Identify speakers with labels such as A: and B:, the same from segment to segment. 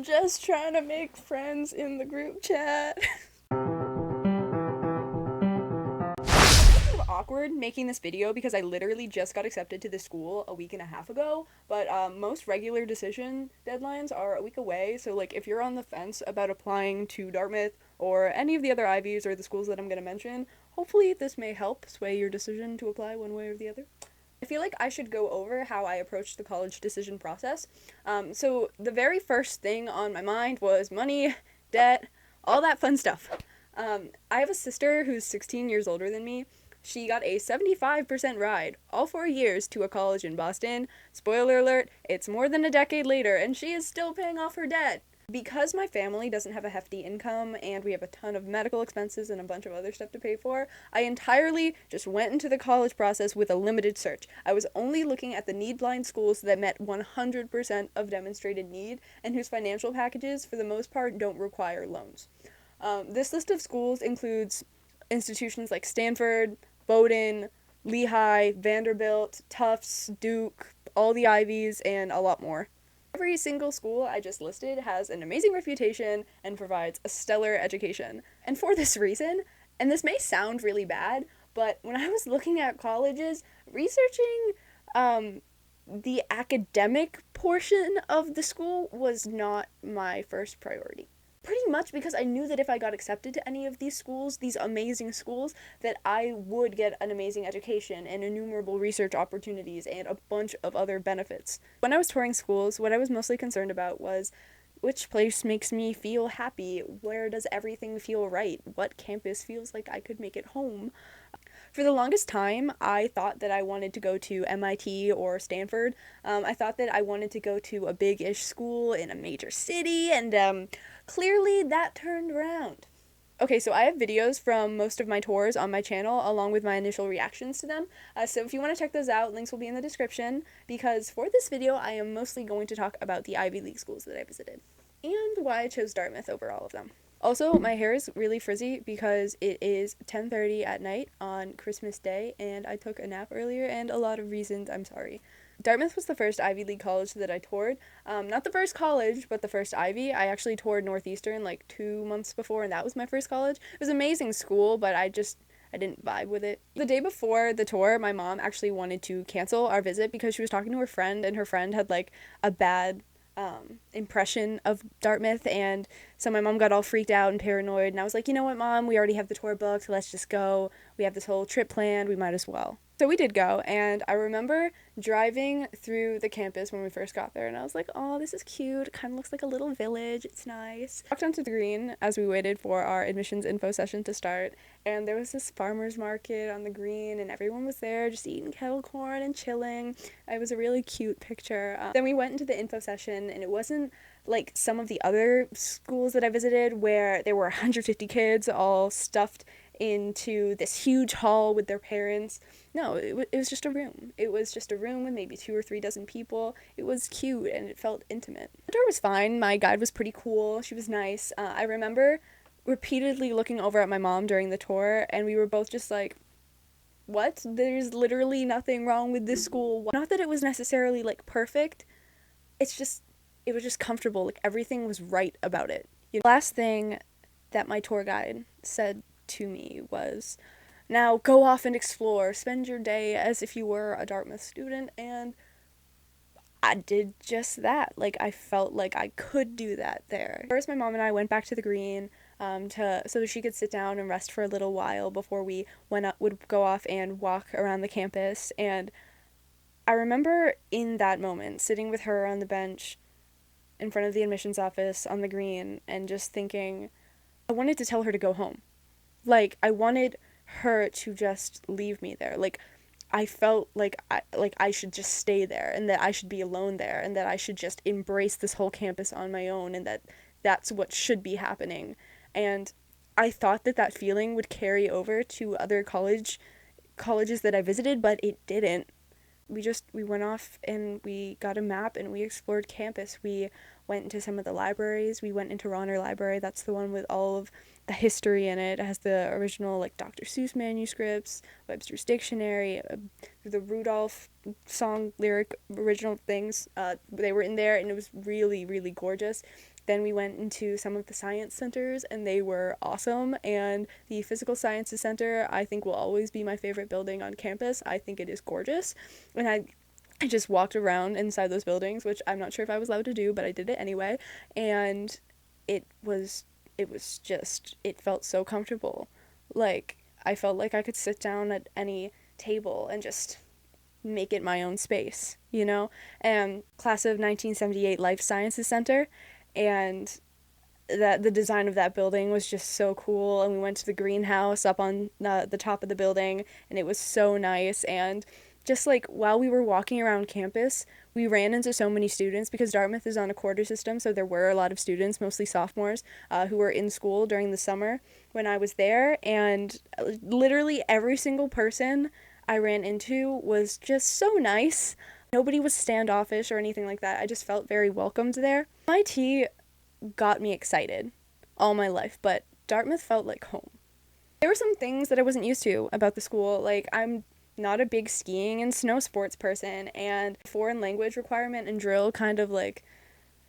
A: I'm just trying to make friends in the group chat. Kind of awkward making this video because I literally just got accepted to the school a week and a half ago, but most regular decision deadlines are a week away, so like if you're on the fence about applying to Dartmouth or any of the other Ivies or the schools that I'm going to mention, hopefully this may help sway your decision to apply one way or the other. I feel like I should go over how I approached the college decision process. So the very first thing on my mind was money, debt, all that fun stuff. I have a sister who's 16 years older than me. She got a 75% ride, all 4 years, to a college in Boston. Spoiler alert, it's more than a decade later, and she is still paying off her debt. Because my family doesn't have a hefty income and we have a ton of medical expenses and a bunch of other stuff to pay for, I entirely just went into the college process with a limited search. I was only looking at the need-blind schools that met 100% of demonstrated need and whose financial packages, for the most part, don't require loans. This list of schools includes institutions like Stanford, Bowdoin, Lehigh, Vanderbilt, Tufts, Duke, all the Ivies, and a lot more. Every single school I just listed has an amazing reputation and provides a stellar education. And for this reason, and this may sound really bad, but when I was looking at colleges, researching the academic portion of the school was not my first priority. Pretty much because I knew that if I got accepted to any of these schools, these amazing schools, that I would get an amazing education and innumerable research opportunities and a bunch of other benefits. When I was touring schools, what I was mostly concerned about was which place makes me feel happy, where does everything feel right, what campus feels like I could make it home. For the longest time, I thought that I wanted to go to MIT or Stanford. I thought that I wanted to go to a big-ish school in a major city, and clearly that turned around. Okay, so I have videos from most of my tours on my channel, along with my initial reactions to them. So if you want to check those out, links will be in the description, because for this video, I am mostly going to talk about the Ivy League schools that I visited, and why I chose Dartmouth over all of them. Also, my hair is really frizzy because it is 10:30 at night on Christmas Day, and I took a nap earlier, and a lot of reasons, I'm sorry. Dartmouth was the first Ivy League college that I toured. Not the first college, but the first Ivy. I actually toured Northeastern like 2 months before, and that was my first college. It was an amazing school, but I didn't vibe with it. The day before the tour, my mom actually wanted to cancel our visit because she was talking to her friend, and her friend had like a bad impression of Dartmouth, and so my mom got all freaked out and paranoid, and I was like, you know what, Mom, we already have the tour booked, let's just go. We have this whole trip planned, we might as well. So we did go, and I remember driving through the campus when we first got there, and I was like, oh, this is cute, it kind of looks like a little village, it's nice. Walked onto the green as we waited for our admissions info session to start, and there was this farmer's market on the green, and everyone was there just eating kettle corn and chilling. It was a really cute picture. Then we went into the info session, and it wasn't like some of the other schools that I visited where there were 150 kids all stuffed into this huge hall with their parents. No, it was just a room. It was just a room with maybe 2 or 3 dozen people. It was cute and it felt intimate. The tour was fine. My guide was pretty cool. She was nice. I remember repeatedly looking over at my mom during the tour, and we were both just like, what? There's literally nothing wrong with this school. Not that it was necessarily like perfect. It was just comfortable. Like everything was right about it. Last thing that my tour guide said to me was, now go off and explore, spend your day as if you were a Dartmouth student, and I did just that. Like, I felt like I could do that there. First, my mom and I went back to the green so she could sit down and rest for a little while before we would go off and walk around the campus, and I remember in that moment sitting with her on the bench in front of the admissions office on the green and just thinking, I wanted to tell her to go home. Like, I wanted her to just leave me there. Like, I felt like I should just stay there, and that I should be alone there, and that I should just embrace this whole campus on my own, and that's what should be happening. And I thought that feeling would carry over to other colleges that I visited, but it didn't. We went off and we got a map and we explored campus. We went into some of the libraries. We went into Ronner Library. That's the one with all of the history in it. It has the original like Dr. Seuss manuscripts, Webster's Dictionary, the Rudolph song lyric original things. They were in there, and it was really, really gorgeous. Then we went into some of the science centers, and they were awesome. And the Physical Sciences Center, I think, will always be my favorite building on campus. I think it is gorgeous. And I just walked around inside those buildings, which I'm not sure if I was allowed to do, but I did it anyway. And it was it felt so comfortable. Like, I felt like I could sit down at any table and just make it my own space, you know? And class of 1978 Life Sciences Center, and that the design of that building was just so cool. And we went to the greenhouse up on the top of the building, and it was so nice. And just like while we were walking around campus, we ran into so many students because Dartmouth is on a quarter system, so there were a lot of students, mostly sophomores, who were in school during the summer when I was there. And literally every single person I ran into was just so nice. Nobody was standoffish or anything like that. I just felt very welcomed there. MIT got me excited all my life, but Dartmouth felt like home. There were some things that I wasn't used to about the school. Like, I'm not a big skiing and snow sports person, and foreign language requirement and drill kind of like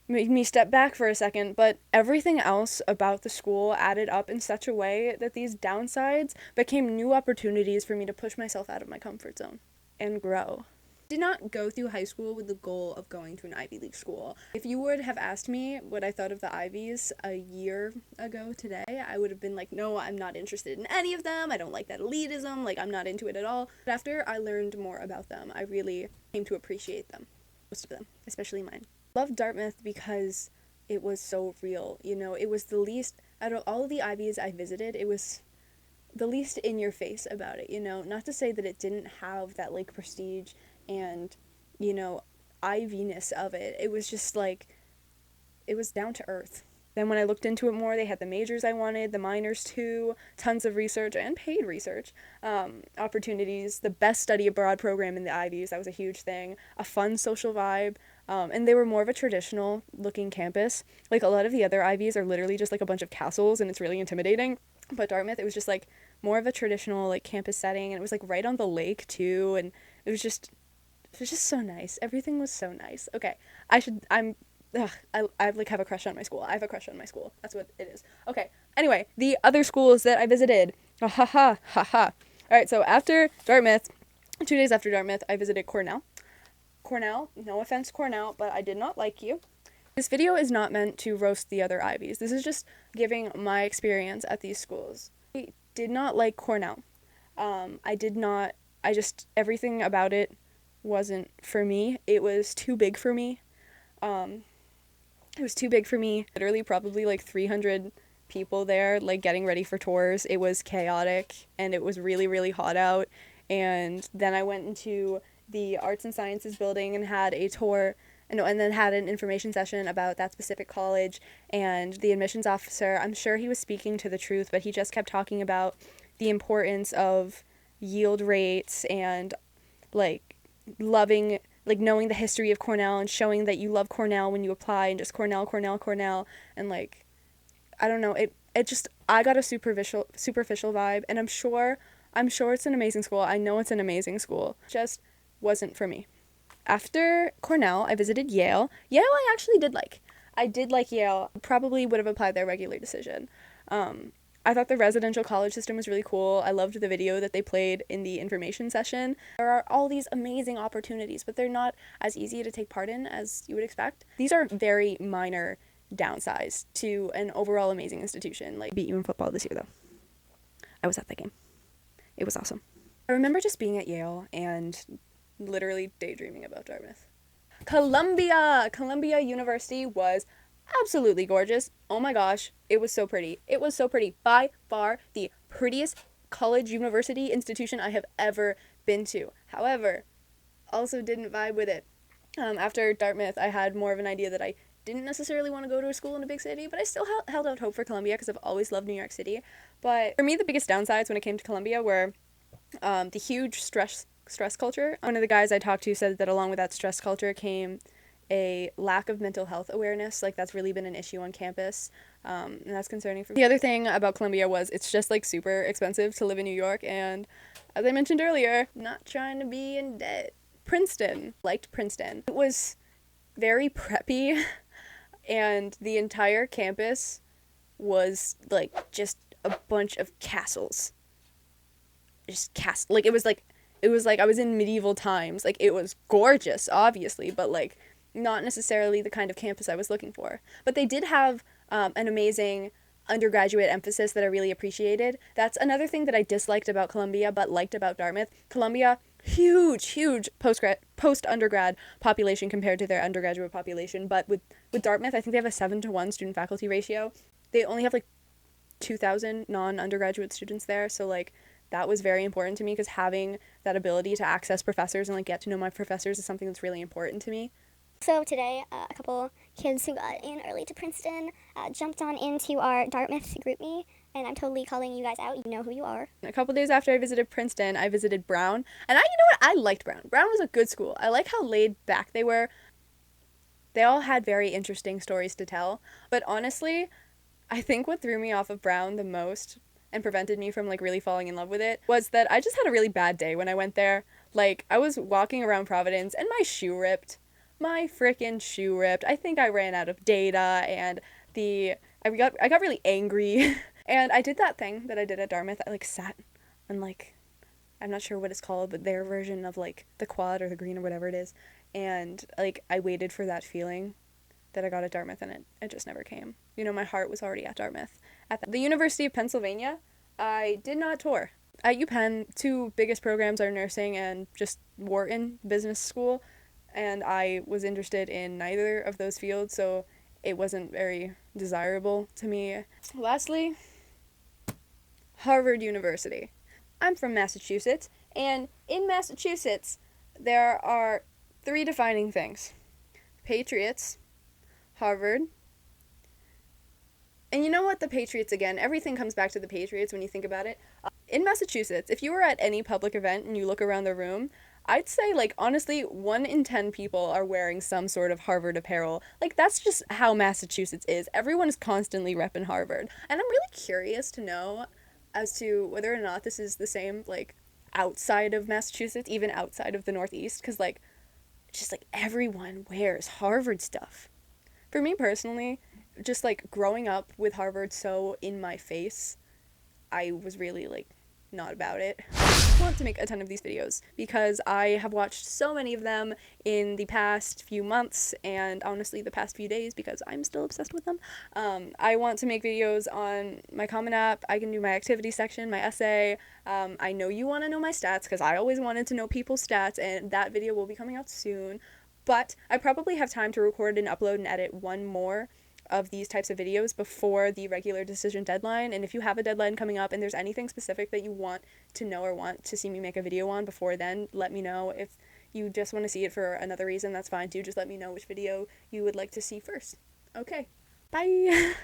A: made me step back for a second, but everything else about the school added up in such a way that these downsides became new opportunities for me to push myself out of my comfort zone and grow. Did not go through high school with the goal of going to an Ivy League school. If you would have asked me what I thought of the Ivies a year ago today, I would have been like, no, I'm not interested in any of them. I don't like that elitism. Like, I'm not into it at all. But after I learned more about them, I really came to appreciate them. Most of them, especially mine. I loved Dartmouth because it was so real. You know, it was the least, out of all of the Ivies I visited, it was the least in your face about it, you know? Not to say that it didn't have that, like, prestige and, you know, Ivy-ness of it. It was just like, it was down to earth. Then when I looked into it more, they had the majors I wanted, the minors too, tons of research and paid research opportunities, the best study abroad program in the Ivies, that was a huge thing, a fun social vibe, and they were more of a traditional looking campus. Like, a lot of the other Ivies are literally just like a bunch of castles, and it's really intimidating. But Dartmouth, it was just like more of a traditional like campus setting, and it was like right on the lake too, and it was just so nice. Everything was so nice. Okay, I like have a crush on my school. I have a crush on my school. That's what it is. Okay, anyway, the other schools that I visited. Ha ha ha ha ha. Alright, so after Dartmouth, 2 days after Dartmouth, I visited Cornell. Cornell, no offense Cornell, but I did not like you. This video is not meant to roast the other Ivies. This is just giving my experience at these schools. I did not like Cornell. Everything about it wasn't for me. It was too big for me. Literally probably like 300 people there, like getting ready for tours. It was chaotic, and it was really, really hot out. And then I went into the Arts and Sciences building and had a tour, and then had an information session about that specific college. And the admissions officer, I'm sure he was speaking to the truth, but he just kept talking about the importance of yield rates and like loving, like knowing the history of Cornell and showing that you love Cornell when you apply, and just Cornell, and like, I don't know, it just, I got a superficial vibe, and I'm sure it's an amazing school. I know it's an amazing school. Just wasn't for me. After Cornell, I visited Yale. Yale I actually did like. I did like Yale. Probably would have applied their regular decision. I thought the residential college system was really cool. I loved the video that they played in the information session. There are all these amazing opportunities, but they're not as easy to take part in as you would expect. These are very minor downsides to an overall amazing institution. Like, beat you in football this year, though. I was at that game. It was awesome. I remember just being at Yale and literally daydreaming about Dartmouth. Columbia University was absolutely gorgeous. Oh my gosh, it was so pretty. It was so pretty. By far the prettiest college university institution I have ever been to. However, also didn't vibe with it. After Dartmouth, I had more of an idea that I didn't necessarily want to go to a school in a big city, but I still held out hope for Columbia because I've always loved New York City. But for me, the biggest downsides when it came to Columbia were the huge stress culture. One of the guys I talked to said that along with that stress culture came a lack of mental health awareness. Like, that's really been an issue on campus, and that's concerning for me. The other thing about Columbia was it's just like super expensive to live in New York, and as I mentioned earlier, not trying to be in debt. Princeton. Liked Princeton. It was very preppy. and the entire campus was like just a bunch of castles. Just like it was like I was in medieval times. Like it was gorgeous, obviously, but like not necessarily the kind of campus I was looking for. But they did have an amazing undergraduate emphasis that I really appreciated. That's another thing that I disliked about Columbia, but liked about Dartmouth. Columbia, huge post undergrad population compared to their undergraduate population. But with Dartmouth, I think they have a 7-to-1 student faculty ratio. They only have like 2,000 non-undergraduate students there, so like that was very important to me because having that ability to access professors and like get to know my professors is something that's really important to me.
B: So today, a couple kids who got in early to Princeton jumped on into our Dartmouth GroupMe, and I'm totally calling you guys out. You know who you are.
A: A couple days after I visited Princeton, I visited Brown, and you know what? I liked Brown. Brown was a good school. I like how laid back they were. They all had very interesting stories to tell, but honestly, I think what threw me off of Brown the most and prevented me from like really falling in love with it was that I just had a really bad day when I went there. Like I was walking around Providence and my shoe ripped. My freaking shoe ripped. I think I ran out of data and I got really angry and I did that thing that I did at Dartmouth. I like sat on like I'm not sure what it's called, but their version of like the quad or the green or whatever it is. And like I waited for that feeling that I got at Dartmouth, and it just never came. You know, my heart was already at Dartmouth. At the University of Pennsylvania, I did not tour. At UPenn, two biggest programs are nursing and just Wharton Business School, and I was interested in neither of those fields, so it wasn't very desirable to me. Lastly, Harvard University. I'm from Massachusetts, and in Massachusetts, there are 3 defining things: Patriots, Harvard. And you know what? The Patriots again. Everything comes back to the Patriots when you think about it. In Massachusetts, if you were at any public event and you look around the room, I'd say, like, honestly, 1 in 10 people are wearing some sort of Harvard apparel. Like, that's just how Massachusetts is. Everyone is constantly repping Harvard. And I'm really curious to know as to whether or not this is the same, like, outside of Massachusetts, even outside of the Northeast, because, like, just, like, everyone wears Harvard stuff. For me personally, just like growing up with Harvard so in my face, I was really like not about it. I want to make a ton of these videos because I have watched so many of them in the past few months and honestly the past few days because I'm still obsessed with them. I want to make videos on my Common App. I can do my activity section, my essay. I know you want to know my stats because I always wanted to know people's stats, and that video will be coming out soon. But I probably have time to record and upload and edit one more of these types of videos before the regular decision deadline. And if you have a deadline coming up and there's anything specific that you want to know or want to see me make a video on before then, let me know. If you just want to see it for another reason, that's fine too. Just let me know which video you would like to see first. Okay, bye!